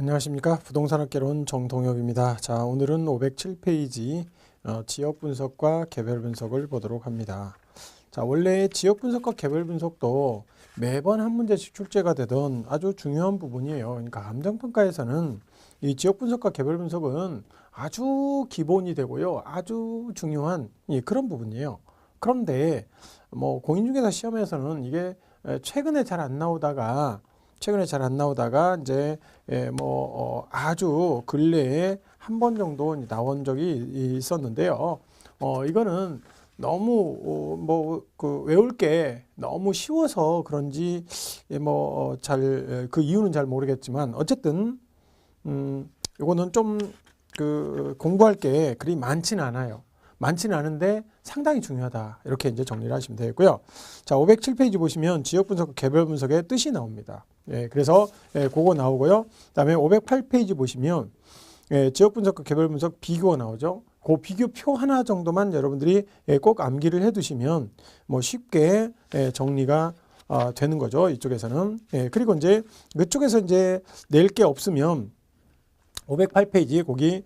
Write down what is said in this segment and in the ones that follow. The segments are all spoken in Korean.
안녕하십니까. 부동산학개론 정동혁입니다. 자, 오늘은 507페이지 지역 분석과 개별 분석을 보도록 합니다. 자, 원래 지역 분석과 개별 분석도 매번 한 문제씩 출제가 되던 아주 중요한 부분이에요. 그러니까 감정평가에서는 이 지역 분석과 개별 분석은 아주 기본이 되고요. 아주 중요한 그런 부분이에요. 그런데 뭐 공인중개사 시험에서는 이게 최근에 잘 안 나오다가 이제 아주 근래에 한 번 정도 나온 적이 있었는데요. 이거는 너무 외울 게 너무 쉬워서 그런지 그 이유는 잘 모르겠지만 어쨌든 이거는 좀 공부할 게 그리 많지는 않아요. 많지는 않은데 상당히 중요하다. 이렇게 이제 정리를 하시면 되겠고요. 자, 507페이지 보시면 지역 분석과 개별 분석의 뜻이 나옵니다. 그래서 그거 나오고요. 그다음에 508페이지 보시면 지역 분석과 개별 분석 비교가 나오죠. 그 비교표 하나 정도만 여러분들이 꼭 암기를 해두시면 쉽게 정리가 되는 거죠. 이쪽에서는. 그리고 이제 그쪽에서 이제 낼 게 없으면 508페이지 거기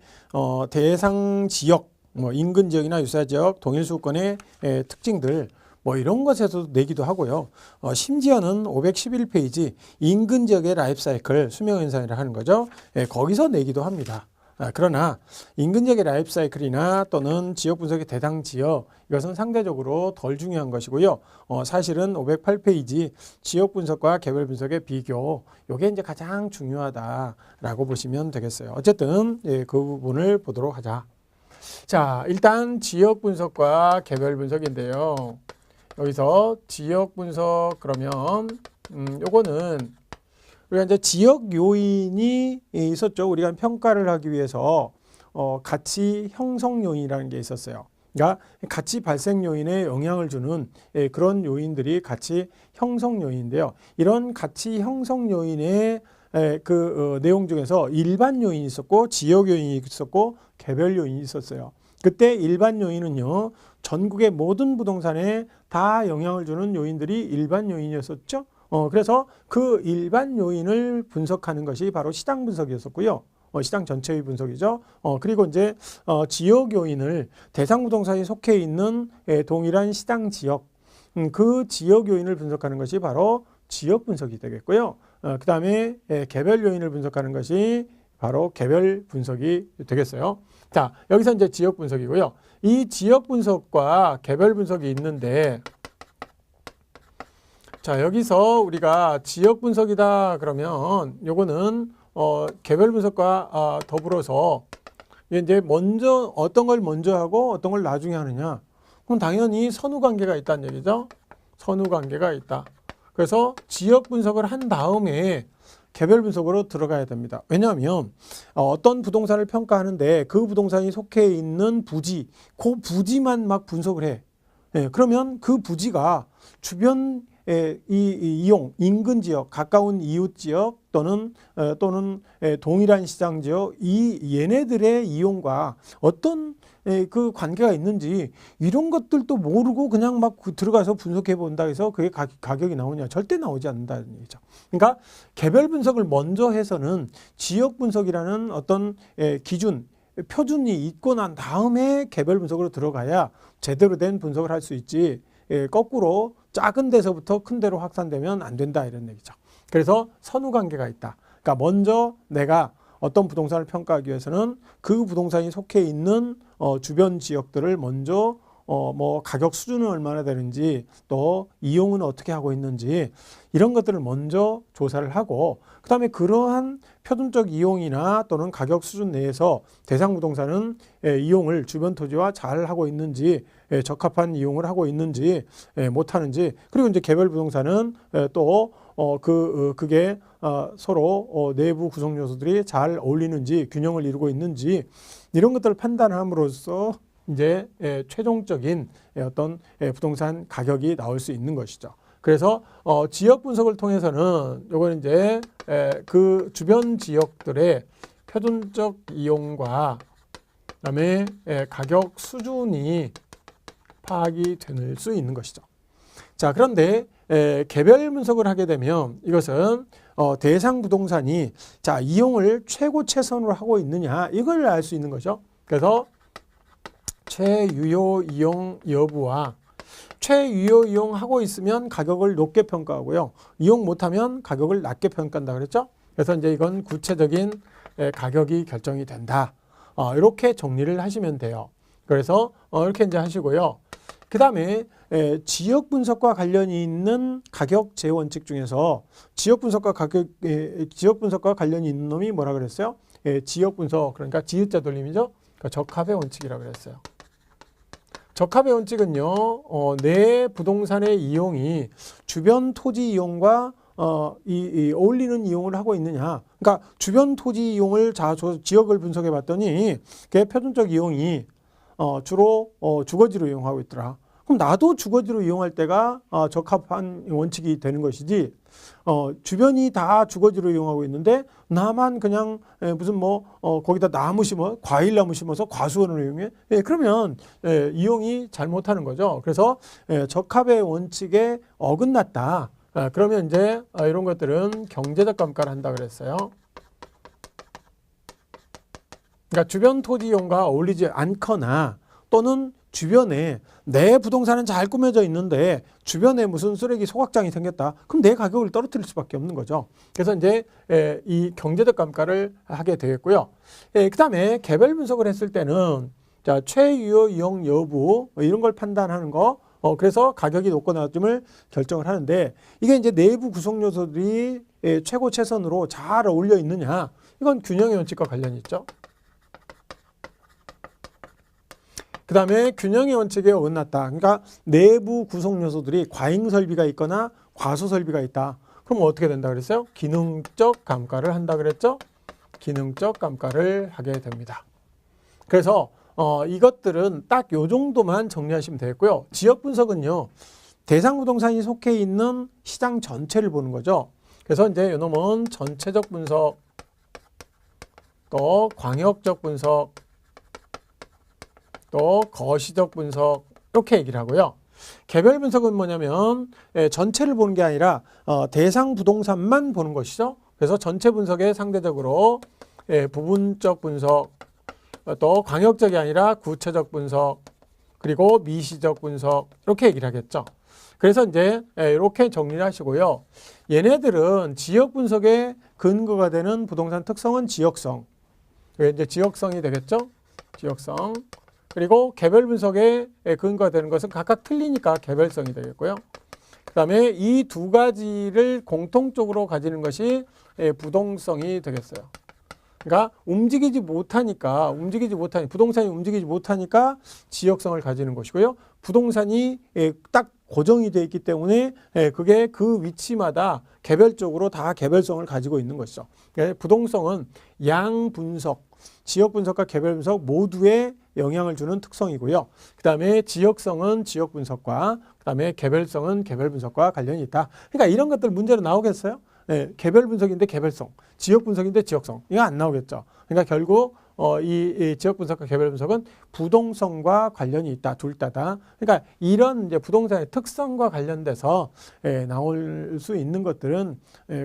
대상 지역 인근 지역이나 유사 지역, 동일 수도권의 특징들 이런 것에서도 내기도 하고요. 심지어는 511페이지 인근 지역의 라이프 사이클 수명 현상이라 하는 거죠. 거기서 내기도 합니다. 그러나 인근 지역의 라이프 사이클이나 또는 지역 분석의 대상 지역 이것은 상대적으로 덜 중요한 것이고요. 사실은 508페이지 지역 분석과 개별 분석의 비교 이게 이제 가장 중요하다라고 보시면 되겠어요. 어쨌든 그 부분을 보도록 하자. 자, 일단 지역 분석과 개별 분석인데요. 여기서 지역 분석 그러면 요거는 우리가 이제 지역 요인이 있었죠. 우리가 평가를 하기 위해서 가치 형성 요인이라는 게 있었어요. 그러니까 가치 발생 요인에 영향을 주는 그런 요인들이 가치 형성 요인인데요. 이런 가치 형성 요인의 내용 중에서 일반 요인이 있었고 지역 요인이 있었고 개별 요인이 있었어요. 그때 일반 요인은요. 전국의 모든 부동산에 다 영향을 주는 요인들이 일반 요인이었었죠. 그래서 그 일반 요인을 분석하는 것이 바로 시장 분석이었었고요. 시장 전체의 분석이죠. 그리고 이제 지역 요인을 대상 부동산이 속해 있는 동일한 시장 지역, 그 지역 요인을 분석하는 것이 바로 지역 분석이 되겠고요. 그 다음에 개별 요인을 분석하는 것이 바로 개별 분석이 되겠어요. 자, 여기서 이제 지역 분석이고요. 이 지역 분석과 개별 분석이 있는데, 자, 여기서 우리가 지역 분석이다 그러면 요거는 개별 분석과 더불어서 이제 먼저 어떤 걸 먼저 하고 어떤 걸 나중에 하느냐. 그럼 당연히 선후 관계가 있다는 얘기죠. 선후 관계가 있다. 그래서 지역 분석을 한 다음에 개별 분석으로 들어가야 됩니다. 왜냐하면 어떤 부동산을 평가하는데 그 부동산이 속해 있는 부지, 그 부지만 막 분석을 해. 그러면 그 부지가 주변 이용, 인근 지역, 가까운 이웃 지역 또는 동일한 시장 지역 얘네들의 이용과 어떤 그 관계가 있는지 이런 것들도 모르고 그냥 막 들어가서 분석해 본다 해서 그게 가격이 나오냐? 절대 나오지 않는다는 얘기죠. 그러니까 개별 분석을 먼저 해서는 지역 분석이라는 어떤 기준, 표준이 있고 난 다음에 개별 분석으로 들어가야 제대로 된 분석을 할 수 있지. 거꾸로 작은 데서부터 큰 데로 확산되면 안 된다 이런 얘기죠. 그래서 선후 관계가 있다. 그러니까 먼저 내가 어떤 부동산을 평가하기 위해서는 그 부동산이 속해 있는 주변 지역들을 먼저 가격 수준은 얼마나 되는지 또 이용은 어떻게 하고 있는지 이런 것들을 먼저 조사를 하고 그다음에 그러한 표준적 이용이나 또는 가격 수준 내에서 대상 부동산은 이용을 주변 토지와 잘 하고 있는지 적합한 이용을 하고 있는지 못 하는지 그리고 이제 개별 부동산은 또 그게 서로 내부 구성 요소들이 잘 어울리는지 균형을 이루고 있는지 이런 것들을 판단함으로써 이제 최종적인 어떤 부동산 가격이 나올 수 있는 것이죠. 그래서 지역 분석을 통해서는 요거는 이제 그 주변 지역들의 표준적 이용과 그다음에 가격 수준이 파악이 될 수 있는 것이죠. 자, 그런데 개별 분석을 하게 되면 이것은 대상 부동산이 자, 이용을 최고 최선으로 하고 있느냐 이걸 알 수 있는 거죠. 그래서 최유효 이용 여부와 최유효 이용하고 있으면 가격을 높게 평가하고요. 이용 못하면 가격을 낮게 평가한다 그랬죠. 그래서 이제 이건 구체적인 가격이 결정이 된다. 이렇게 정리를 하시면 돼요. 그래서 이렇게 이제 하시고요. 그 다음에 지역 분석과 관련이 있는 가격 재원칙 중에서 지역 분석과 관련이 있는 놈이 뭐라 그랬어요? 지역 분석, 그러니까 지읒자 돌림이죠. 그러니까 적합의 원칙이라고 그랬어요. 적합의 원칙은요, 내 부동산의 이용이 주변 토지 이용과 어울리는 이용을 하고 있느냐. 그러니까 주변 토지 이용을 지역을 분석해 봤더니 그 표준적 이용이 주로 주거지로 이용하고 있더라. 그럼 나도 주거지로 이용할 때가 적합한 원칙이 되는 것이지, 주변이 다 주거지로 이용하고 있는데 나만 그냥 무슨 거기다 나무 심어 과일 나무 심어서 과수원으로 이용해. 그러면 이용이 잘못하는 거죠. 그래서 적합의 원칙에 어긋났다. 그러면 이제 이런 것들은 경제적 감가를 한다 그랬어요. 그러니까 주변 토지 이용과 어울리지 않거나 또는 주변에 내 부동산은 잘 꾸며져 있는데 주변에 무슨 쓰레기 소각장이 생겼다. 그럼 내 가격을 떨어뜨릴 수밖에 없는 거죠. 그래서 이제 이 경제적 감가를 하게 되겠고요. 그 다음에 개별 분석을 했을 때는 자, 최유효 이용 여부 이런 걸 판단하는 거. 그래서 가격이 높거나 낮음을 결정을 하는데 이게 이제 내부 구성 요소들이 최고 최선으로 잘 어울려 있느냐. 이건 균형의 원칙과 관련이 있죠. 그 다음에 균형의 원칙에 어긋났다. 그러니까 내부 구성 요소들이 과잉 설비가 있거나 과소 설비가 있다. 그럼 어떻게 된다 그랬어요? 기능적 감가를 한다 그랬죠? 기능적 감가를 하게 됩니다. 그래서 이것들은 딱 요 정도만 정리하시면 되겠고요. 지역 분석은요, 대상 부동산이 속해 있는 시장 전체를 보는 거죠. 그래서 이제 요 놈은 전체적 분석, 또 광역적 분석, 또 거시적 분석 이렇게 얘기를 하고요. 개별 분석은 뭐냐면 전체를 보는 게 아니라 대상 부동산만 보는 것이죠. 그래서 전체 분석에 상대적으로 부분적 분석, 또 광역적이 아니라 구체적 분석, 그리고 미시적 분석 이렇게 얘기를 하겠죠. 그래서 이제 이렇게 정리를 하시고요. 얘네들은 지역 분석의 근거가 되는 부동산 특성은 지역성. 이제 지역성이 되겠죠. 지역성. 그리고 개별 분석의 근거가 되는 것은 각각 틀리니까 개별성이 되겠고요. 그 다음에 이 두 가지를 공통적으로 가지는 것이 부동성이 되겠어요. 그러니까 부동산이 움직이지 못하니까 지역성을 가지는 것이고요. 부동산이 딱 고정이 되어 있기 때문에 그게 그 위치마다 개별적으로 다 개별성을 가지고 있는 것이죠. 부동성은 양 분석, 지역 분석과 개별 분석 모두에 영향을 주는 특성이고요. 그 다음에 지역성은 지역 분석과 그 다음에 개별성은 개별 분석과 관련이 있다. 그러니까 이런 것들 문제로 나오겠어요? 개별 분석인데 개별성, 지역 분석인데 지역성, 이거 안 나오겠죠. 그러니까 결국 이 지역 분석과 개별 분석은 부동성과 관련이 있다, 둘 다다. 그러니까 이런 이제 부동산의 특성과 관련돼서 나올 수 있는 것들은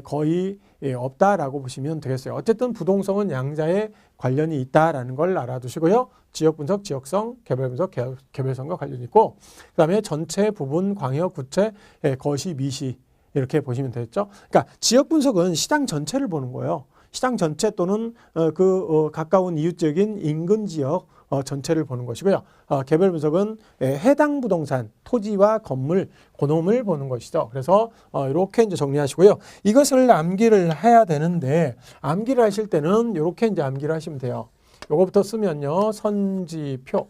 거의 없다라고 보시면 되겠어요. 어쨌든 부동성은 양자의 관련이 있다라는 걸 알아두시고요. 지역 분석, 지역성, 개별 분석, 개별성과 관련이 있고, 그다음에 전체, 부분, 광역, 구체, 거시, 미시 이렇게 보시면 되겠죠. 그러니까 지역 분석은 시장 전체를 보는 거예요. 시장 전체 또는 가까운 이웃적인 인근 지역 전체를 보는 것이고요. 개별 분석은 해당 부동산, 토지와 건물, 그놈을 보는 것이죠. 그래서 이렇게 이제 정리하시고요. 이것을 암기를 해야 되는데 암기를 하실 때는 이렇게 이제 암기를 하시면 돼요. 요거부터 쓰면요, 선지표,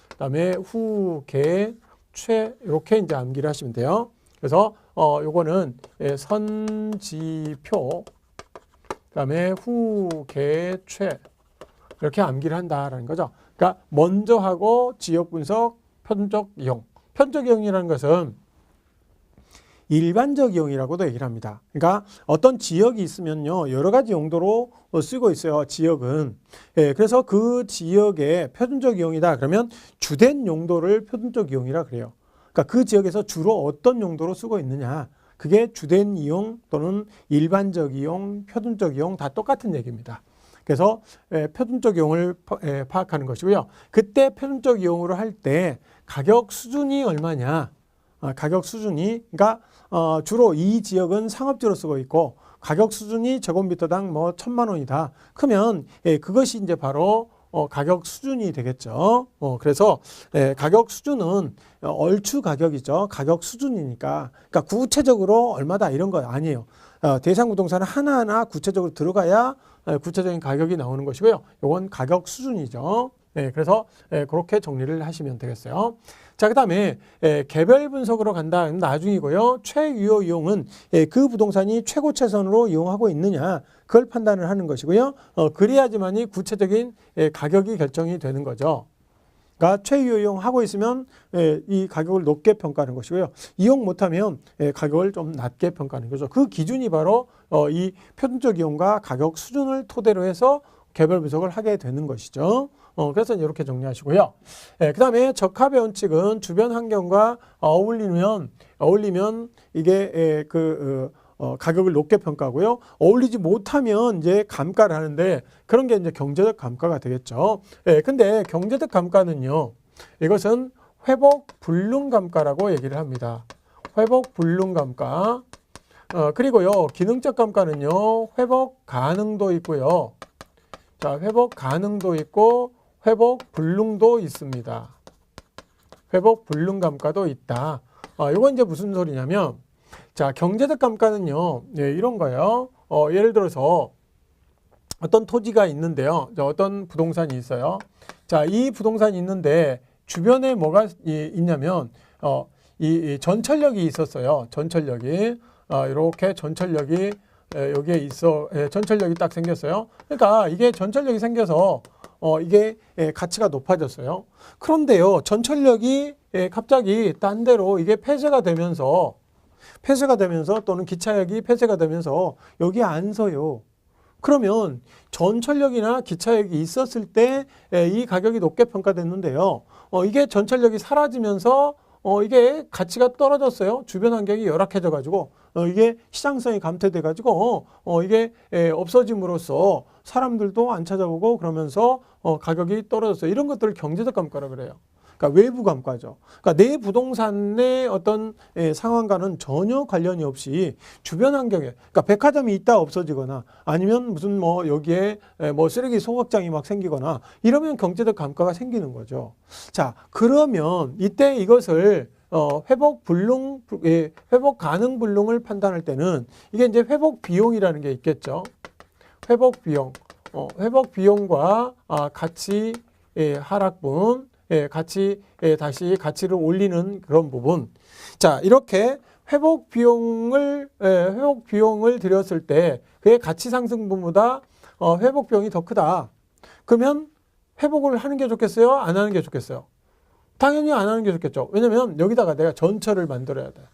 그다음에 후, 개, 최 이렇게 이제 암기를 하시면 돼요. 그래서 요거는 선지표, 그다음에 후, 개, 최 이렇게 암기를 한다라는 거죠. 그러니까 먼저 하고 지역 분석, 편적 이용. 편적 이용이라는 것은 일반적 이용이라고도 얘기를 합니다. 그러니까 어떤 지역이 있으면요, 여러 가지 용도로 쓰고 있어요. 지역은. 그래서 그 지역의 표준적 이용이다. 그러면 주된 용도를 표준적 이용이라 그래요. 그러니까 그 지역에서 주로 어떤 용도로 쓰고 있느냐. 그게 주된 이용 또는 일반적 이용, 표준적 이용 다 똑같은 얘기입니다. 그래서 표준적 이용을 파악하는 것이고요. 그때 표준적 이용으로 할 때 가격 수준이 얼마냐. 가격 수준이 그러니까 주로 이 지역은 상업지로 쓰고 있고 가격 수준이 제곱미터당 뭐 1,000만 원이다. 그러면 그것이 이제 바로 가격 수준이 되겠죠. 그래서 가격 수준은 얼추 가격이죠. 가격 수준이니까. 그러니까 구체적으로 얼마다 이런 거 아니에요. 대상 부동산은 하나하나 구체적으로 들어가야 구체적인 가격이 나오는 것이고요. 이건 가격 수준이죠. 그래서 그렇게 정리를 하시면 되겠어요. 자, 그 다음에 개별 분석으로 간다. 나중이고요. 최유효 이용은 그 부동산이 최고 최선으로 이용하고 있느냐. 그걸 판단을 하는 것이고요. 그래야지만이 구체적인 가격이 결정이 되는 거죠. 그러니까 최유효 이용 하고 있으면 이 가격을 높게 평가하는 것이고요. 이용 못하면 가격을 좀 낮게 평가하는 거죠. 그 기준이 바로 이 표준적 이용과 가격 수준을 토대로 해서 개별 분석을 하게 되는 것이죠. 그래서 이렇게 정리하시고요. 그 다음에 적합의 원칙은 주변 환경과 어울리면 이게 가격을 높게 평가하고요. 어울리지 못하면 이제 감가를 하는데 그런 게 이제 경제적 감가가 되겠죠. 근데 경제적 감가는요. 이것은 회복 불능 감가라고 얘기를 합니다. 회복 불능 감가. 그리고요. 기능적 감가는요. 회복 가능도 있고요. 자, 회복 가능도 있고 회복 불능도 있습니다. 회복 불능 감가도 있다. 이건 이제 무슨 소리냐면 자, 경제적 감가는요. 이런 거예요. 예를 들어서 어떤 토지가 있는데요. 어떤 부동산이 있어요. 자, 이 부동산이 있는데 주변에 뭐가 있냐면 이 전철역이 있었어요. 전철역이 이렇게 전철역이 여기에 있어 전철역이 딱 생겼어요. 그러니까 이게 전철역이 생겨서 이게 가치가 높아졌어요. 그런데요, 전철역이 갑자기 딴 데로 이게 폐쇄가 되면서 또는 기차역이 폐쇄가 되면서 여기에 안 서요. 그러면 전철역이나 기차역이 있었을 때 이 가격이 높게 평가됐는데요. 이게 전철역이 사라지면서 이게 가치가 떨어졌어요. 주변 환경이 열악해져 가지고 이게 시장성이 감퇴돼 가지고 이게 없어짐으로써 사람들도 안 찾아오고 그러면서 가격이 떨어졌어요. 이런 것들을 경제적 감가라고 그래요. 그러니까 외부 감가죠. 그러니까 내 부동산의 어떤 상황과는 전혀 관련이 없이 주변 환경에, 그러니까 백화점이 있다 없어지거나 아니면 무슨 뭐 여기에 뭐 쓰레기 소각장이 막 생기거나 이러면 경제적 감가가 생기는 거죠. 자, 그러면 이때 이것을 회복 불능, 회복 가능 불능을 판단할 때는 이게 이제 회복 비용이라는 게 있겠죠. 회복 비용, 회복 비용과 가치 하락분. 다시 가치를 올리는 그런 부분. 자, 이렇게 회복 비용을 들였을 때 그의 가치 상승분보다 회복 비용이 더 크다. 그러면 회복을 하는 게 좋겠어요? 안 하는 게 좋겠어요? 당연히 안 하는 게 좋겠죠. 왜냐면 여기다가 내가 전철을 만들어야 돼요.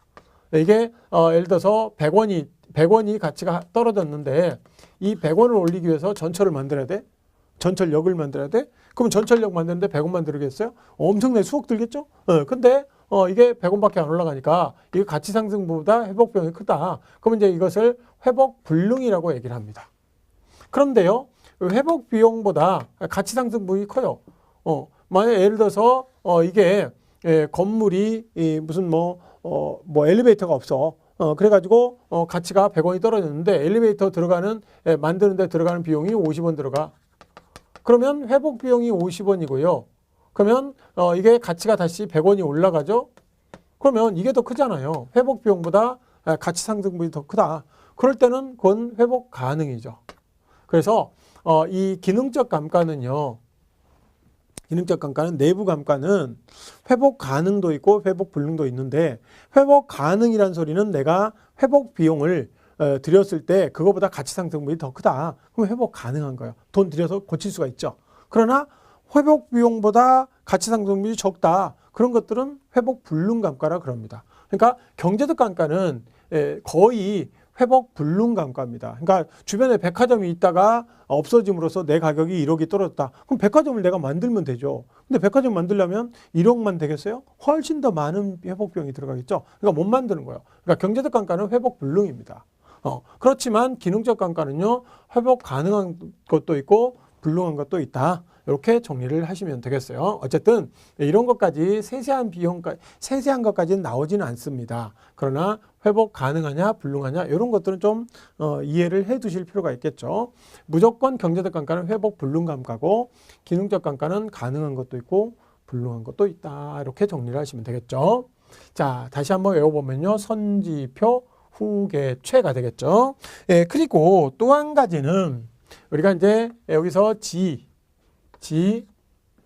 이게 예를 들어서 100원이 가치가 떨어졌는데 이 100원을 올리기 위해서 전철을 만들어야 돼? 전철역을 만들어야 돼? 그럼 전철역 만드는데 100원만 들겠어요? 엄청나게 수억 들겠죠? 근데 이게 100원밖에 안 올라가니까 이게 가치 상승보다 회복 비용이 크다. 그러면 이제 이것을 회복 불능이라고 얘기를 합니다. 그런데요, 회복 비용보다 가치 상승 부분이 커요. 만약 예를 들어서 이게 건물이 무슨 뭐 엘리베이터가 없어. 그래가지고 가치가 100원이 떨어졌는데 엘리베이터 만드는데 들어가는 비용이 50원 들어가. 그러면 회복 비용이 50원이고요. 그러면 이게 가치가 다시 100원이 올라가죠. 그러면 이게 더 크잖아요. 회복 비용보다 가치 상승분이 더 크다. 그럴 때는 그건 회복 가능이죠. 그래서 이 기능적 감가는요. 기능적 감가는 내부 감가는 회복 가능도 있고 회복 불능도 있는데 회복 가능이란 소리는 내가 회복 비용을 들였을 때 그거보다 가치 상승분이 더 크다. 그럼 회복 가능한 거예요. 돈 들여서 고칠 수가 있죠. 그러나 회복 비용보다 가치 상승분이 적다. 그런 것들은 회복 불능 감가라 그럽니다. 그러니까 경제적 감가는 거의 회복 불능감가입니다. 그러니까 주변에 백화점이 있다가 없어짐으로써 내 가격이 1억이 떨어졌다. 그럼 백화점을 내가 만들면 되죠. 근데 백화점 만들려면 1억만 되겠어요? 훨씬 더 많은 회복비용이 들어가겠죠. 그러니까 못 만드는 거예요. 그러니까 경제적 감가는 회복 불능입니다. 그렇지만 기능적 감가는요, 회복 가능한 것도 있고 불능한 것도 있다. 이렇게 정리를 하시면 되겠어요. 어쨌든 이런 것까지 세세한 것까지는 나오지는 않습니다. 그러나 회복 가능하냐 불능하냐 이런 것들은 좀 이해를 해 두실 필요가 있겠죠. 무조건 경제적 감가는 회복 불능 감가고 기능적 감가는 가능한 것도 있고 불능한 것도 있다. 이렇게 정리를 하시면 되겠죠. 자, 다시 한번 외워보면요. 선지표 후계최가 되겠죠. 예, 그리고 또 한 가지는 우리가 이제 여기서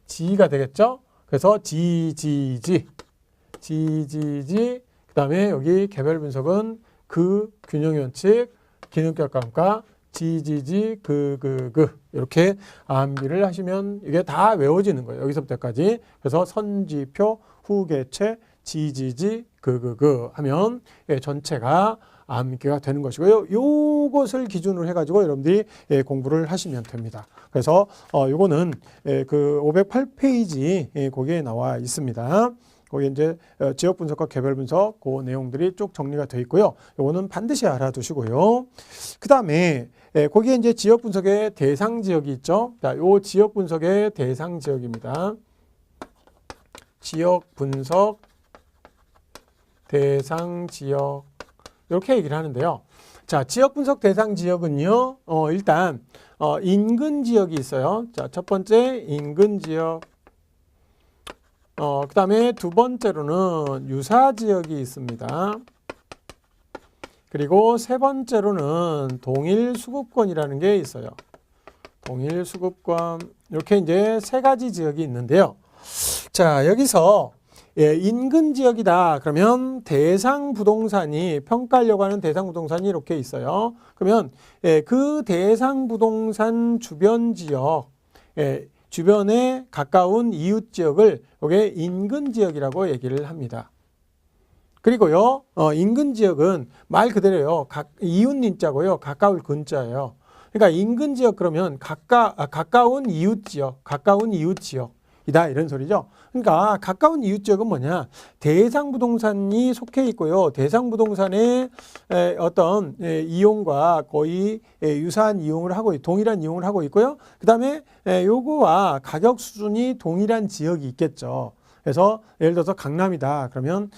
지가 되겠죠. 그래서 지지지, 그 다음에 여기 개별 분석은 그 균형의 원칙, 기능적 감가, 지지지, 이렇게 암기를 하시면 이게 다 외워지는 거예요. 여기서부터까지. 그래서 선지표, 후계최, 지지지, 하면 전체가 암기가 되는 것이고요. 요것을 기준으로 해가지고 여러분들이 공부를 하시면 됩니다. 그래서 요거는 그 508페이지 거기에 나와 있습니다. 거기 이제 지역 분석과 개별 분석 그 내용들이 쭉 정리가 되어 있고요. 요거는 반드시 알아두시고요. 그 다음에 거기에 이제 지역 분석의 대상 지역이 있죠. 자, 요 지역 분석의 대상 지역입니다. 지역 분석 대상 지역 이렇게 얘기를 하는데요. 자, 지역 분석 대상 지역은요. 일단 인근 지역이 있어요. 자, 첫 번째 인근 지역. 그 다음에 두 번째로는 유사 지역이 있습니다. 그리고 세 번째로는 동일 수급권이라는 게 있어요. 동일 수급권. 이렇게 이제 세 가지 지역이 있는데요. 자, 여기서 인근 지역이다. 그러면 대상 부동산이 평가하려고 하는 대상 부동산이 이렇게 있어요. 그러면 그 대상 부동산 주변 지역, 주변에 가까운 이웃 지역을 이게 인근 지역이라고 얘기를 합니다. 그리고요, 인근 지역은 말 그대로요. 이웃 인자고요. 가까울 근자예요. 그러니까 인근 지역 그러면 가까운 이웃 지역, 가까운 이웃 지역이다 이런 소리죠. 그러니까 가까운 이웃 지역은 뭐냐? 대상 부동산이 속해 있고요. 대상 부동산의 어떤 이용과 거의 유사한 이용을 하고 동일한 이용을 하고 있고요. 그다음에 요거와 가격 수준이 동일한 지역이 있겠죠. 그래서 예를 들어서 강남이다. 그러면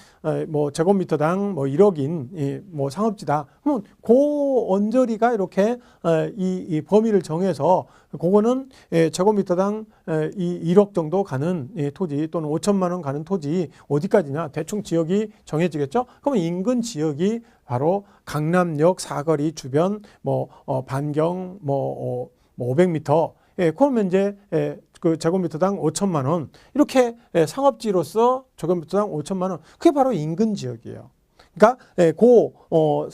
뭐 제곱미터당 뭐 1억인 뭐 상업지다. 그러면 그 언저리가 이렇게 이 범위를 정해서 그거는 제곱미터당 1억 정도 가는 토지 또는 5천만 원 가는 토지 어디까지냐 대충 지역이 정해지겠죠. 그러면 인근 지역이 바로 강남역 사거리 주변 뭐 반경 뭐 500m 그러면 이제 그 제곱미터당 5천만 원 이렇게 상업지로서 제곱미터당 5천만 원 그게 바로 인근 지역이에요. 그러니까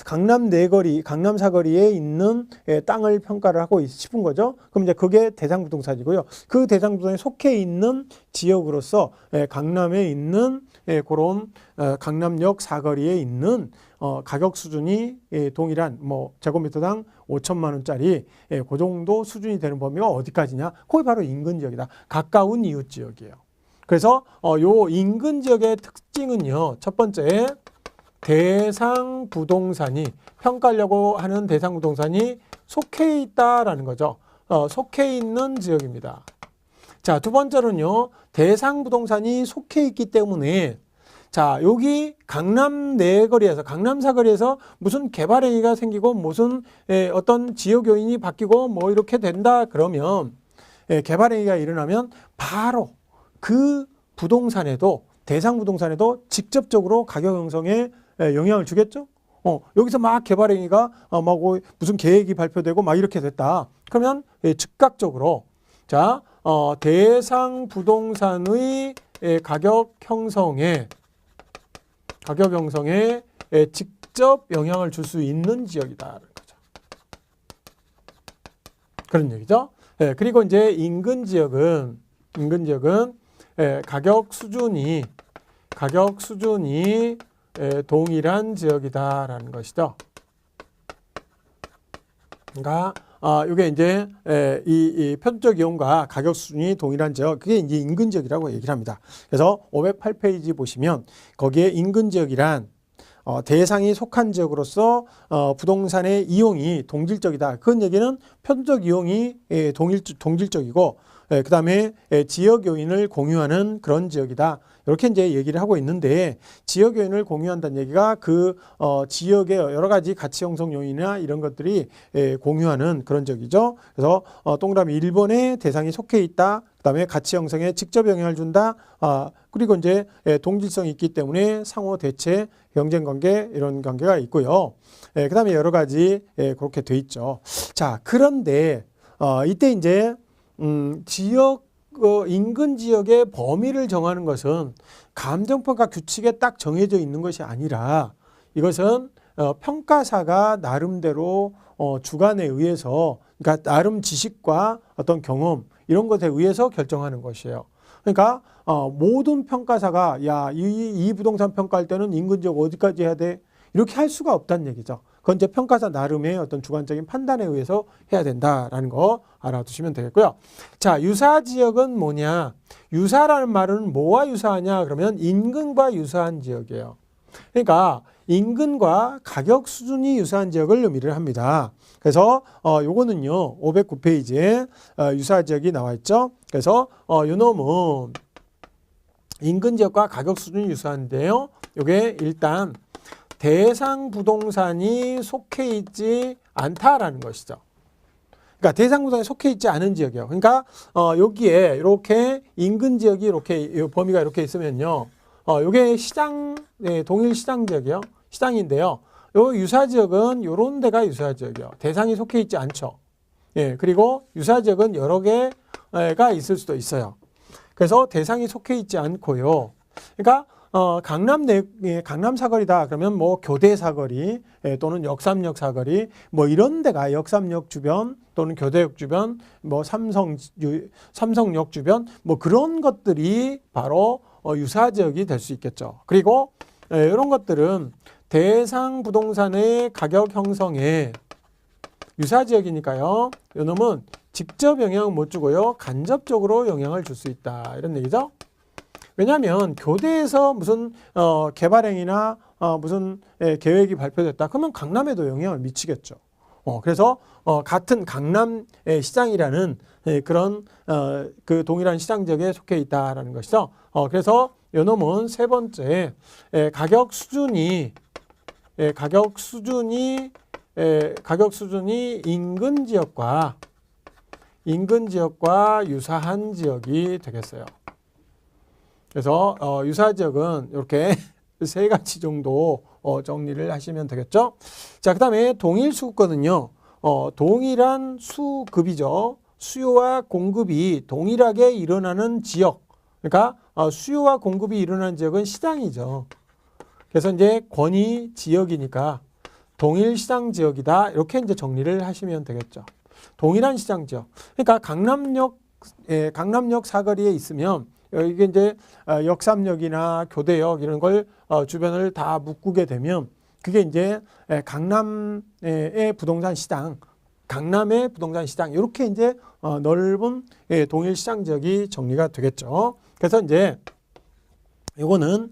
강남 내거리, 강남 사거리에 있는 땅을 평가를 하고 싶은 거죠. 그럼 이제 그게 대상 부동산이고요. 그 대상 부동산에 속해 있는 지역으로서 강남에 있는 그런 강남역 사거리에 있는 가격 수준이 동일한 뭐 제곱미터당 5천만 원짜리 그 정도 수준이 되는 범위가 어디까지냐? 그게 바로 인근 지역이다. 가까운 이웃 지역이에요. 그래서 요 인근 지역의 특징은요. 첫 번째 대상 부동산이 평가하려고 하는 대상 부동산이 속해 있다라는 거죠. 속해 있는 지역입니다. 자, 두 번째로는요. 대상 부동산이 속해 있기 때문에 자, 여기 강남 내거리에서 강남 사거리에서 무슨 개발 행위가 생기고 무슨 어떤 지역 요인이 바뀌고 뭐 이렇게 된다 그러면 개발 행위가 일어나면 바로 그 부동산에도 대상 부동산에도 직접적으로 가격 형성에 영향을 주겠죠. 여기서 막 개발 행위가 막 무슨 계획이 발표되고 막 이렇게 됐다. 그러면 즉각적으로 자, 대상 부동산의 가격 형성에 직접 영향을 줄 수 있는 지역이다라는 거죠. 그런 얘기죠. 그리고 이제 인근 지역은 가격 수준이 동일한 지역이다라는 것이죠. 그러니까 이게 이제 이 표준적 이용과 가격 수준이 동일한 지역, 그게 이제 인근 지역이라고 얘기를 합니다. 그래서 508페이지 보시면 거기에 인근 지역이란 대상이 속한 지역으로서 부동산의 이용이 동질적이다. 그런 얘기는 표준적 이용이 동질적이고, 그 다음에 지역 요인을 공유하는 그런 지역이다. 이렇게 이제 얘기를 하고 있는데, 지역 요인을 공유한다는 얘기가 그 지역의 여러 가지 가치 형성 요인이나 이런 것들이 공유하는 그런 지역이죠. 그래서 동그라미 1번에 대상이 속해 있다. 그 다음에 가치 형성에 직접 영향을 준다. 그리고 이제 동질성이 있기 때문에 상호 대체 경쟁 관계 이런 관계가 있고요. 그 다음에 여러 가지 그렇게 돼 있죠. 자, 그런데 이때 이제 지역 인근 지역의 범위를 정하는 것은 감정평가 규칙에 딱 정해져 있는 것이 아니라 이것은 평가사가 나름대로 주관에 의해서, 그러니까 나름 지식과 어떤 경험 이런 것에 의해서 결정하는 것이에요. 그러니까 모든 평가사가 이 부동산 평가할 때는 인근 지역 어디까지 해야 돼? 이렇게 할 수가 없다는 얘기죠. 그건 이제 평가사 나름의 어떤 주관적인 판단에 의해서 해야 된다라는 거 알아두시면 되겠고요. 자, 유사 지역은 뭐냐? 유사라는 말은 뭐와 유사하냐? 그러면 인근과 유사한 지역이에요. 그러니까 인근과 가격 수준이 유사한 지역을 의미를 합니다. 그래서 요거는요 509페이지에 유사 지역이 나와 있죠. 그래서 요 놈은 인근 지역과 가격 수준이 유사한데요. 요게 일단 대상 부동산이 속해 있지 않다라는 것이죠. 그러니까 대상 부동산이 속해 있지 않은 지역이에요. 그러니까 여기에 이렇게 인근 지역이 이렇게 범위가 이렇게 있으면요. 요게 시장, 동일 시장 지역이요. 시장인데요. 요 유사 지역은 요런 데가 유사 지역이요. 대상이 속해 있지 않죠. 그리고 유사 지역은 여러 개가 있을 수도 있어요. 그래서 대상이 속해 있지 않고요. 그러니까 강남 사거리다 그러면 뭐 교대 사거리 또는 역삼역 사거리 뭐 이런 데가 역삼역 주변 또는 교대역 주변 뭐 삼성역 주변 뭐 그런 것들이 바로 유사 지역이 될 수 있겠죠. 그리고 이런 것들은 대상 부동산의 가격 형성에 유사 지역이니까요. 이놈은 직접 영향을 못 주고요. 간접적으로 영향을 줄 수 있다. 이런 얘기죠. 왜냐하면 교대에서 무슨 개발행위나 무슨 계획이 발표됐다. 그러면 강남에도 영향을 미치겠죠. 그래서 같은 강남 시장이라는 그런 그 동일한 시장 지역에 속해 있다라는 것이죠. 그래서 요놈은 세 번째 가격 수준이 인근 지역과 유사한 지역이 되겠어요. 그래서 유사 지역은 이렇게 세 가지 정도 정리를 하시면 되겠죠. 자, 그다음에 동일 수급권은요. 동일한 수급이죠. 수요와 공급이 동일하게 일어나는 지역. 그러니까 수요와 공급이 일어나는 지역은 시장이죠. 그래서 이제 권이 지역이니까 동일 시장 지역이다. 이렇게 이제 정리를 하시면 되겠죠. 동일한 시장 지역. 그러니까 강남역 사거리에 있으면 이게 이제 역삼역이나 교대역 이런 걸 주변을 다 묶게 되면 그게 이제 강남의 부동산 시장, 강남의 부동산 시장 이렇게 이제 넓은 동일 시장 지역이 정리가 되겠죠. 그래서 이제 이거는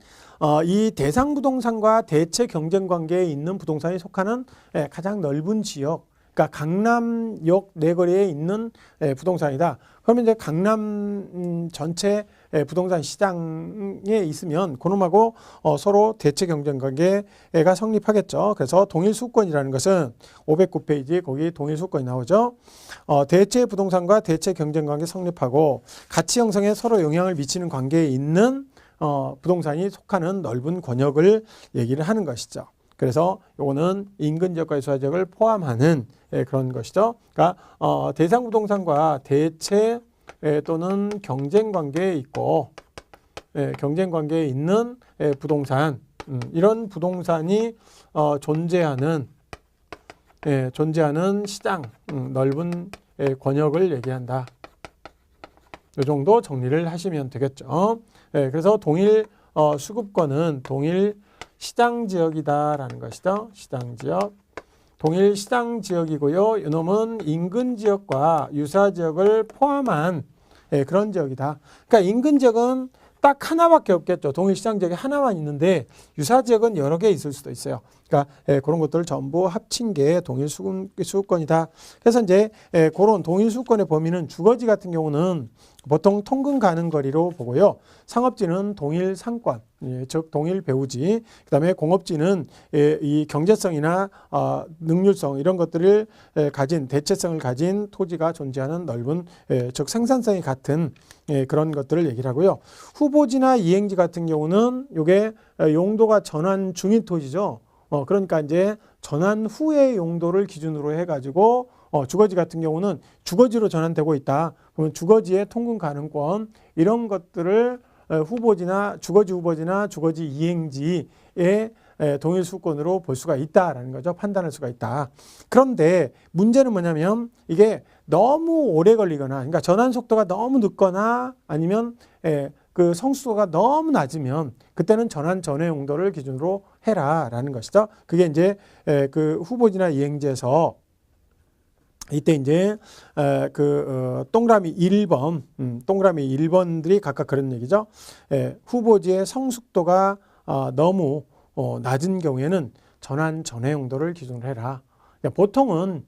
이 대상 부동산과 대체 경쟁 관계에 있는 부동산이 속하는 가장 넓은 지역. 그러니까 강남역 내거리에 있는 부동산이다. 그러면 이제 강남 전체 부동산 시장에 있으면 그놈하고 서로 대체 경쟁 관계가 성립하겠죠. 그래서 동일 수권이라는 것은 509페이지 거기 동일 수권이 나오죠. 대체 부동산과 대체 경쟁 관계 성립하고 가치 형성에 서로 영향을 미치는 관계에 있는 부동산이 속하는 넓은 권역을 얘기를 하는 것이죠. 그래서 요거는 인근 지역과 유사 지역을 포함하는 그런 것이죠. 그러니까 대상 부동산과 대체 또는 경쟁 관계에 있고 경쟁 관계에 있는 부동산 이런 부동산이 존재하는 시장 넓은 권역을 얘기한다. 이 정도 정리를 하시면 되겠죠. 그래서 동일 수급권은 동일 시장 지역이다라는 것이죠. 시장 지역. 동일 시장 지역이고요. 이놈은 인근 지역과 유사 지역을 포함한 그런 지역이다. 그러니까 인근 지역은 딱 하나밖에 없겠죠. 동일 시장 지역이 하나만 있는데 유사 지역은 여러 개 있을 수도 있어요. 그러니까 그런 것들을 전부 합친 게 동일 수급권이다. 그래서 이제 그런 동일 수급권의 범위는 주거지 같은 경우는 보통 통근 가능 거리로 보고요. 상업지는 동일 상권, 즉 동일 배후지, 그다음에 공업지는 이 경제성이나 능률성 이런 것들을 가진 대체성을 가진 토지가 존재하는 넓은 즉 생산성이 같은 그런 것들을 얘기를 하고요. 후보지나 이행지 같은 경우는 이게 용도가 전환 중인 토지죠. 그러니까 이제 전환 후의 용도를 기준으로 해가지고 주거지 같은 경우는 주거지로 전환되고 있다. 그러면 주거지의 통근 가능권 이런 것들을 후보지나 주거지 이행지의 동일 수권으로 볼 수가 있다라는 거죠. 판단할 수가 있다. 그런데 문제는 뭐냐면 이게 너무 오래 걸리거나, 그러니까 전환 속도가 너무 늦거나 아니면 그 성수도가 너무 낮으면 그때는 전환 전의 용도를 기준으로 해라라는 것이죠. 그게 이제 그 후보지나 이행지에서 이때 이제 동그라미 1번, 동그라미 1번들이 각각 그런 얘기죠. 후보지의 성숙도가 너무 낮은 경우에는 전환 전의 용도를 기준으로 해라. 그러니까 보통은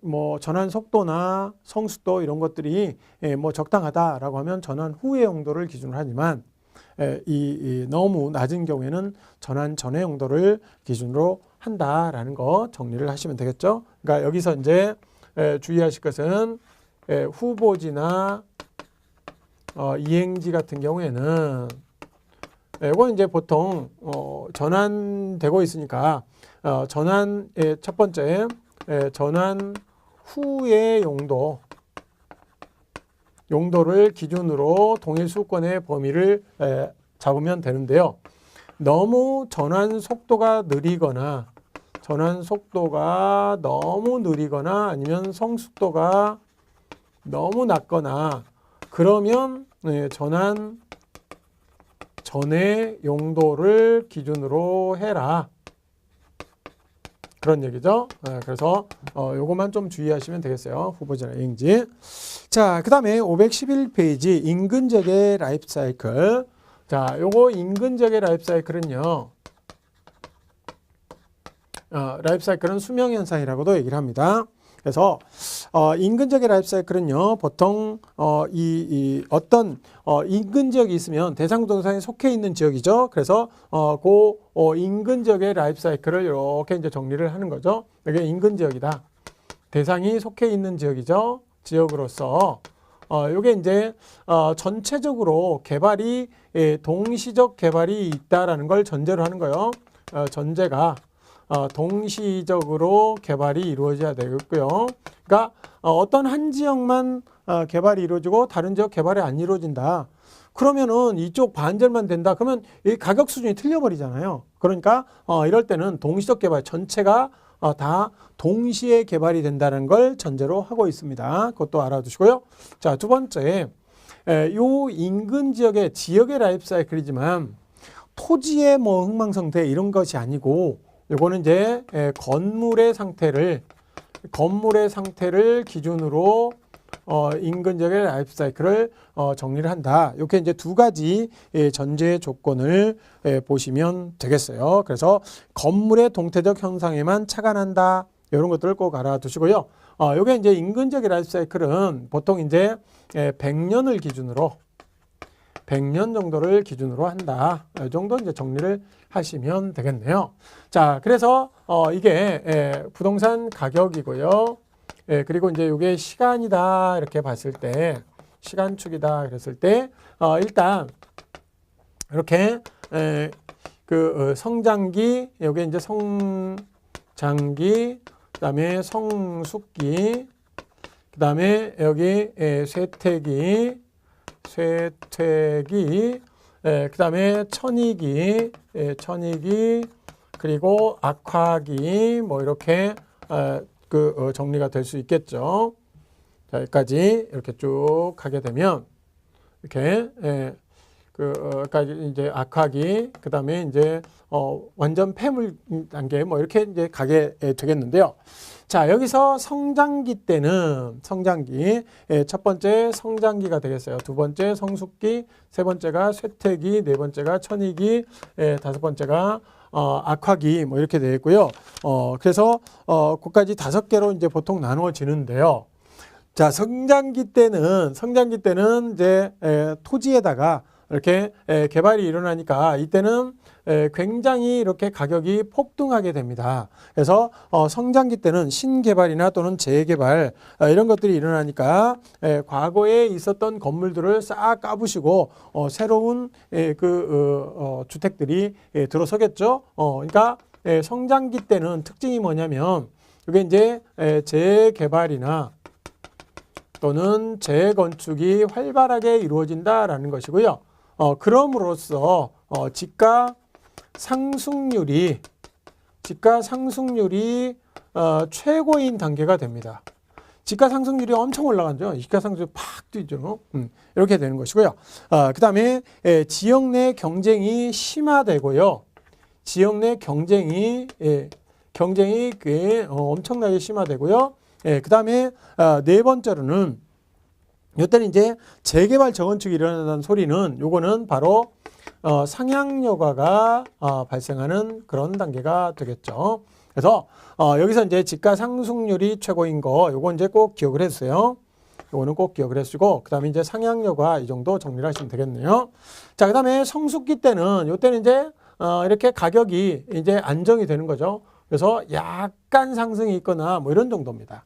뭐 전환 속도나 성숙도 이런 것들이 뭐 적당하다라고 하면 전환 후의 용도를 기준으로 하지만 이 너무 낮은 경우에는 전환 전의 용도를 기준으로 한다라는 거 정리를 하시면 되겠죠. 그러니까 여기서 이제 주의하실 것은 후보지나 이행지 같은 경우에는 이건 이제 보통 전환되고 있으니까 전환의 첫 번째 전환 후의 용도를 기준으로 동일 수권의 범위를 잡으면 되는데요. 너무 전환 속도가 너무 느리거나 아니면 성숙도가 너무 낮거나 그러면 전환 전의 용도를 기준으로 해라. 그런 얘기죠. 그래서 요것만 좀 주의하시면 되겠어요. 후보지나 이행지. 자, 그 다음에 511페이지 인근지역의 라이프 사이클. 자, 요거 인근지역의 라이프 사이클은요. 라이프 사이클은 수명 현상이라고도 얘기를 합니다. 그래서 인근 지역의 라이프 사이클은요, 보통 어떤 인근 지역이 있으면 대상부동산에 속해 있는 지역이죠. 그래서 인근 지역의 라이프 사이클을 이렇게 이제 정리를 하는 거죠. 이게 인근 지역이다. 대상이 속해 있는 지역이죠. 지역으로서 이게 이제 전체적으로 개발이 동시적 개발이 있다라는 걸 전제로 하는 거예요. 전제가 동시적으로 개발이 이루어져야 되겠고요. 그러니까 어떤 한 지역만 개발이 이루어지고 다른 지역 개발이 안 이루어진다. 그러면은 이쪽 반절만 된다. 그러면 이 가격 수준이 틀려버리잖아요. 그러니까 이럴 때는 동시적 개발 전체가 다 동시에 개발이 된다는 걸 전제로 하고 있습니다. 그것도 알아두시고요. 자, 두 번째, 요 인근 지역의 라이프 사이클이지만 토지의 뭐 흥망성쇠 이런 것이 아니고 요거는 이제 건물의 상태를 기준으로 인근 지역의 라이프 사이클을 정리를 한다. 이렇게 이제 두 가지 전제 조건을 보시면 되겠어요. 그래서 건물의 동태적 형상에만 착안한다. 이런 것들을 꼭 알아두시고요. 요게 이제 인근 지역의 라이프 사이클은 보통 이제 100년을 기준으로 100년 정도를 기준으로 한다. 이 정도 이제 정리를 하시면 되겠네요. 자, 그래서 이게 부동산 가격이고요. 그리고 이제 이게 시간이다 이렇게 봤을 때 시간축이다 그랬을 때 일단 이렇게 그 성장기 여기 이제 성장기 그다음에 성숙기 그다음에 여기 쇠퇴기 그다음에 천이기 그리고 악화기 뭐 이렇게 정리가 될 수 있겠죠. 자, 여기까지 이렇게 쭉 하게 되면 이렇게 그러니까 이제 악화기, 그다음에 이제 완전 폐물 단계 뭐 이렇게 이제 가게 되겠는데요. 자, 여기서 성장기 때는 성장기, 첫 번째 성장기가 되겠어요. 두 번째 성숙기, 세 번째가 쇠퇴기, 네 번째가 천이기, 다섯 번째가 악화기 뭐 이렇게 되어 있고요. 그래서 그까지 5개로 이제 보통 나누어지는데요. 자, 성장기 때는 이제 토지에다가 이렇게 개발이 일어나니까 이때는 굉장히 이렇게 가격이 폭등하게 됩니다. 그래서 성장기 때는 신개발이나 또는 재개발 이런 것들이 일어나니까 과거에 있었던 건물들을 싹 까부시고 새로운 주택들이 들어서겠죠. 그러니까 성장기 때는 특징이 뭐냐면 이게 이제 재개발이나 또는 재건축이 활발하게 이루어진다라는 것이고요. 그럼으로써 지가 상승률이 최고인 단계가 됩니다. 지가 상승률이 엄청 올라가죠. 지가 상승률이 팍 뛰죠. 이렇게 되는 것이고요. 그 다음에 지역 내 경쟁이 심화되고요. 지역 내 경쟁이 꽤 엄청나게 심화되고요. 그 다음에 네 번째로는 이때는 이제 재개발 재건축이 일어난다는 소리는 요거는 바로 상향여가가 발생하는 그런 단계가 되겠죠. 그래서 여기서 이제 지가 상승률이 최고인 거 요거 이제 꼭 기억을 해주세요. 요거는 꼭 기억을 해주시고 그다음에 이제 상향여가 이 정도 정리를 하시면 되겠네요. 자, 그다음에 성숙기 때는 요때는 이제 이렇게 가격이 이제 안정이 되는 거죠. 그래서 약간 상승이 있거나 뭐 이런 정도입니다.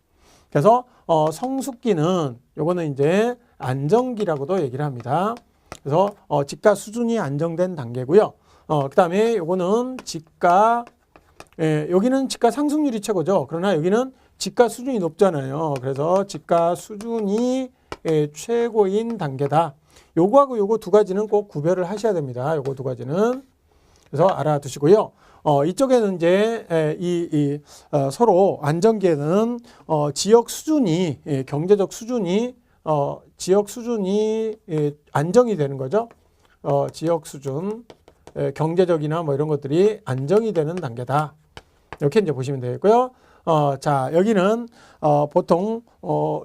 그래서 성숙기는 요거는 이제 안정기라고도 얘기를 합니다. 그래서 지가 수준이 안정된 단계고요. 그다음에 요거는 여기는 지가 상승률이 최고죠. 그러나 여기는 지가 수준이 높잖아요. 그래서 지가 수준이 최고인 단계다. 요거하고 요거 두 가지는 꼭 구별을 하셔야 됩니다. 요거 두 가지는. 그래서 알아두시고요. 이쪽에는 이제 서로 안정기에는 지역 수준이 경제적 수준이 지역 수준이 안정이 되는 거죠. 지역 수준 경제적이나 뭐 이런 것들이 안정이 되는 단계다. 이렇게 이제 보시면 되겠고요. 자, 여기는 보통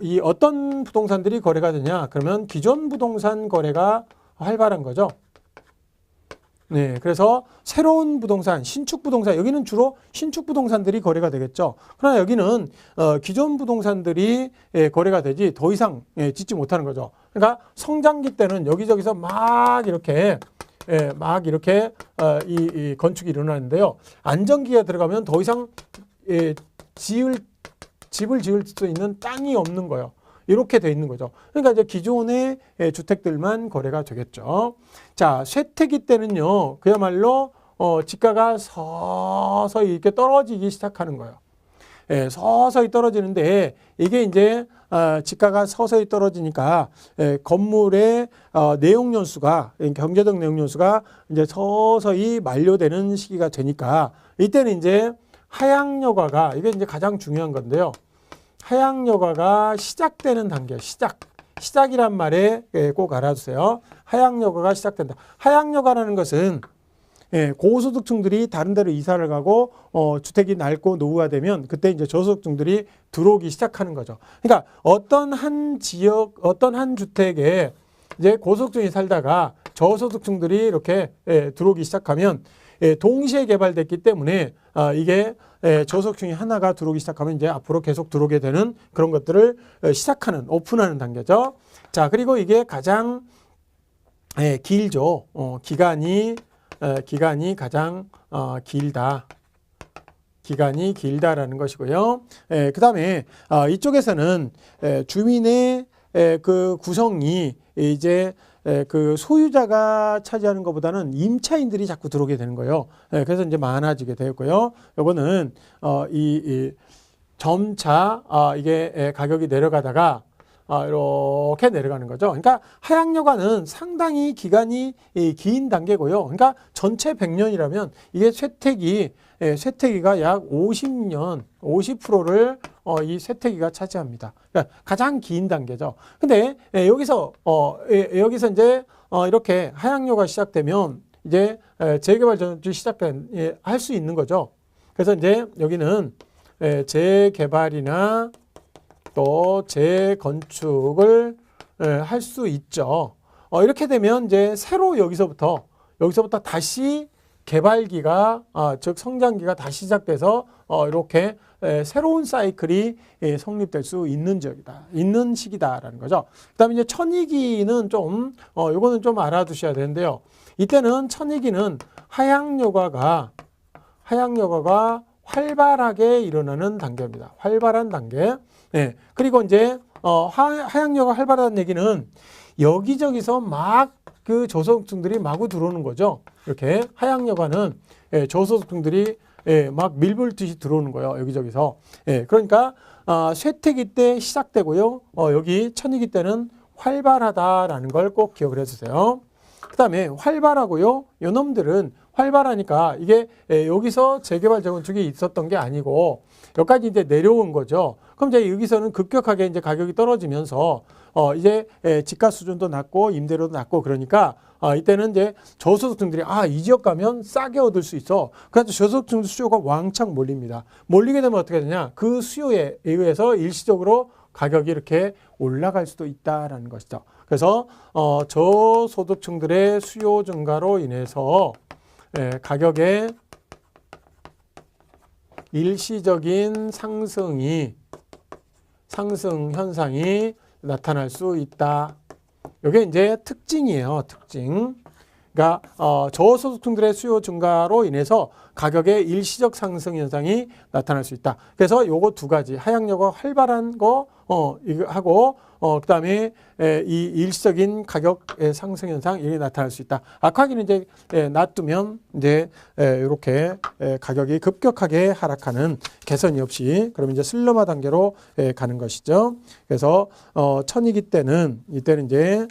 이 어떤 부동산들이 거래가 되냐? 그러면 기존 부동산 거래가 활발한 거죠. 네, 그래서 새로운 부동산, 신축 부동산, 여기는 주로 신축 부동산들이 거래가 되겠죠. 그러나 여기는 기존 부동산들이 거래가 되지 더 이상 짓지 못하는 거죠. 그러니까 성장기 때는 여기저기서 막 이렇게 이 건축이 일어나는데요. 안정기가 들어가면 더 이상 집을 지을 수 있는 땅이 없는 거예요. 이렇게 돼 있는 거죠. 그러니까 이제 기존의 주택들만 거래가 되겠죠. 자, 쇠퇴기 때는요, 그야말로 지가가 서서히 이렇게 떨어지기 시작하는 거예요. 서서히 떨어지는데 이게 이제 지가가 서서히 떨어지니까 건물의 내용 연수가 경제적 내용 연수가 이제 서서히 만료되는 시기가 되니까 이때는 이제 하향여가가 이게 이제 가장 중요한 건데요. 하향여가가 시작되는 단계예요. 시작이란 말에 꼭 알아두세요. 하향여가가 시작된다. 하향여가라는 것은 고소득층들이 다른 데로 이사를 가고 주택이 낡고 노후화되면 그때 이제 저소득층들이 들어오기 시작하는 거죠. 그러니까 어떤 한 지역, 어떤 한 주택에 이제 고소득층이 살다가 저소득층들이 이렇게 들어오기 시작하면 동시에 개발됐기 때문에 이게 저소득층이 하나가 들어오기 시작하면 이제 앞으로 계속 들어오게 되는 그런 것들을 시작하는, 오픈하는 단계죠. 자, 그리고 이게 가장 길죠. 기간이 가장 길다. 기간이 길다라는 것이고요. 그 다음에 이쪽에서는 주민의 그 구성이 이제 그 소유자가 차지하는 것보다는 임차인들이 자꾸 들어오게 되는 거예요. 그래서 이제 많아지게 되었고요. 요거는 이 점차 이게 가격이 내려가다가 이렇게 내려가는 거죠. 그러니까 하향여가는 상당히 기간이 긴 단계고요. 그러니까 전체 100년이라면 이게 쇠퇴기가 약 50년, 50%를 이 쇠퇴기가 차지합니다. 그러니까 가장 긴 단계죠. 근데 여기서 이제 이렇게 하향료가 시작되면 이제 재개발 전투 할 수 있는 거죠. 그래서 이제 여기는 재개발이나 또 재건축을 할 수 있죠. 이렇게 되면 이제 새로 여기서부터 다시 개발기가 즉 성장기가 다시 시작돼서 이렇게 새로운 사이클이 성립될 수 있는 있는 시기다라는 거죠. 그다음에 이제 천이기는 요거는 좀 알아두셔야 되는데요. 이때는 천이기는 하향여가가 활발하게 일어나는 단계입니다. 활발한 단계. 그리고 이제 하향여가 활발하다는 얘기는 여기저기서 막 그 저소득층들이 마구 들어오는 거죠. 이렇게 하향여가는 저소득층들이 막 밀불듯이 들어오는 거예요. 여기저기서. 그러니까 쇠퇴기 때 시작되고요. 여기 천이기 때는 활발하다라는 걸 꼭 기억을 해주세요. 그 다음에 활발하고요. 요놈들은 활발하니까 이게 여기서 재개발 재건축이 있었던 게 아니고 여기까지 이제 내려온 거죠. 그럼 이제 여기서는 급격하게 이제 가격이 떨어지면서 이제 집가 수준도 낮고 임대료도 낮고 그러니까 이때는 이제 저소득층들이 이 지역 가면 싸게 얻을 수 있어. 그래서 저소득층 수요가 왕창 몰립니다. 몰리게 되면 어떻게 되냐? 그 수요에 의해서 일시적으로 가격이 이렇게 올라갈 수도 있다라는 것이죠. 그래서 저소득층들의 수요 증가로 인해서 가격의 일시적인 상승 현상이 나타날 수 있다. 이게 이제 특징이에요. 특징. 그러니까 저소득층들의 수요 증가로 인해서 가격의 일시적 상승 현상이 나타날 수 있다. 그래서 요거 두 가지 하향여가 활발한 거 이거 하고 그다음에 이 일시적인 가격의 상승 현상 이게 나타날 수 있다. 악화기는 이제 놔두면 이제 이렇게 가격이 급격하게 하락하는 개선이 없이 그러면 이제 슬럼화 단계로 가는 것이죠. 그래서 천이기 때는 이때는 이제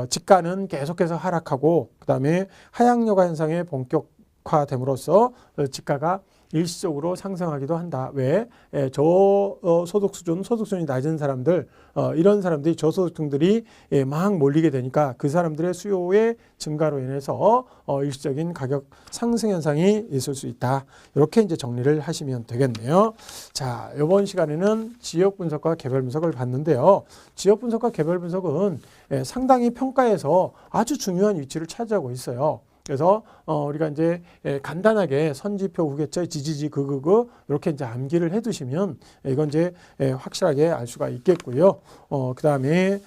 집가는 계속해서 하락하고 그다음에 하향여가 현상의 본격화됨으로써 집가가 일시적으로 상승하기도 한다. 왜? 저소득 수준이 낮은 사람들, 이런 사람들이 저소득층들이 막 몰리게 되니까 그 사람들의 수요의 증가로 인해서 일시적인 가격 상승 현상이 있을 수 있다. 이렇게 이제 정리를 하시면 되겠네요. 자, 이번 시간에는 지역 분석과 개별 분석을 봤는데요. 지역 분석과 개별 분석은 상당히 평가에서 아주 중요한 위치를 차지하고 있어요. 그래서 우리가 이제 간단하게 선지표, 후계처, 지지지, 이렇게 이제 암기를 해두시면 이건 이제 확실하게 알 수가 있겠고요. 그 다음에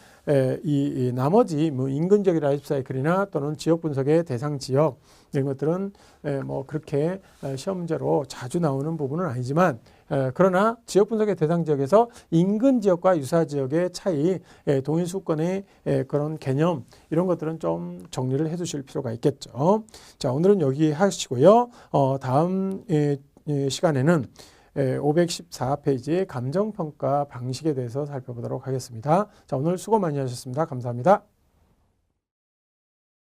이 나머지 뭐 인근 지역의 라이프 사이클이나 또는 지역 분석의 대상 지역 이런 것들은 뭐 그렇게 시험 문제로 자주 나오는 부분은 아니지만 그러나 지역 분석의 대상 지역에서 인근 지역과 유사 지역의 차이, 동일 수권의 그런 개념 이런 것들은 좀 정리를 해두실 필요가 있겠죠. 자, 오늘은 여기 하시고요. 다음 시간에는 514페이지의 감정평가 방식에 대해서 살펴보도록 하겠습니다. 자, 오늘 수고 많이 하셨습니다. 감사합니다.